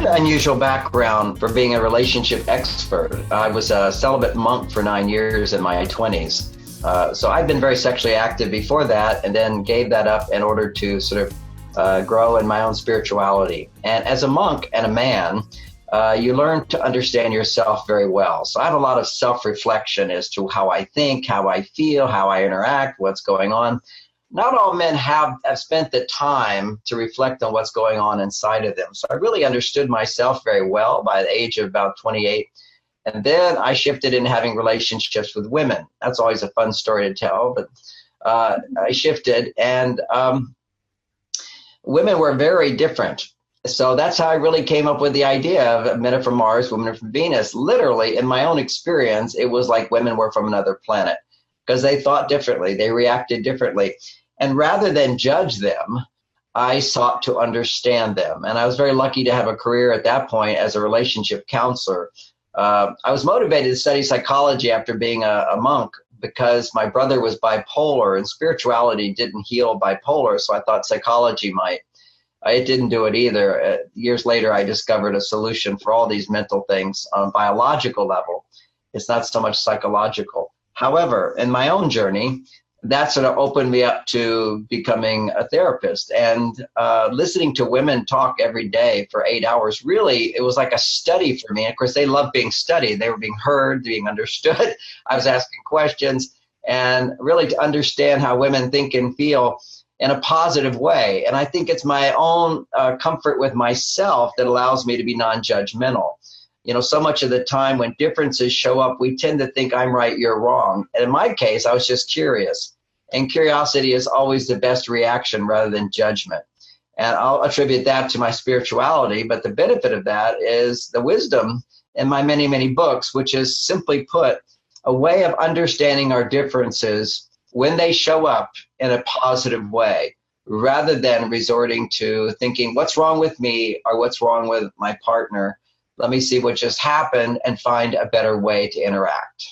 an unusual background for being a relationship expert. I was a celibate monk for 9 years in my 20s. So I've been very sexually active before that, and then gave that up in order to sort of grow in my own spirituality. And as a monk and a man, you learn to understand yourself very well. So I have a lot of self-reflection as to how I think, how I feel, how I interact, what's going on. Not all men have spent the time to reflect on what's going on inside of them. So I really understood myself very well by the age of about 28. And then I shifted into having relationships with women. That's always a fun story to tell, but I shifted, and women were very different. So that's how I really came up with the idea of men are from Mars, women are from Venus. Literally, in my own experience, it was like women were from another planet because they thought differently, they reacted differently. And rather than judge them, I sought to understand them. And I was very lucky to have a career at that point as a relationship counselor. I was motivated to study psychology after being a monk because my brother was bipolar and spirituality didn't heal bipolar, so I thought psychology might. It didn't do it either. Years later, I discovered a solution for all these mental things on a biological level. It's not so much psychological. However, in my own journey, that sort of opened me up to becoming a therapist, and listening to women talk every day for 8 hours. Really, it was like a study for me. And of course, they love being studied. They were being heard, being understood. I was asking questions, and really to understand how women think and feel in a positive way. And I think it's my own comfort with myself that allows me to be non-judgmental. You know, so much of the time when differences show up, we tend to think I'm right, you're wrong. And in my case, I was just curious. And curiosity is always the best reaction rather than judgment. And I'll attribute that to my spirituality. But the benefit of that is the wisdom in my many, many books, which is simply put, a way of understanding our differences when they show up in a positive way, rather than resorting to thinking, what's wrong with me or what's wrong with my partner? Let me see what just happened and find a better way to interact.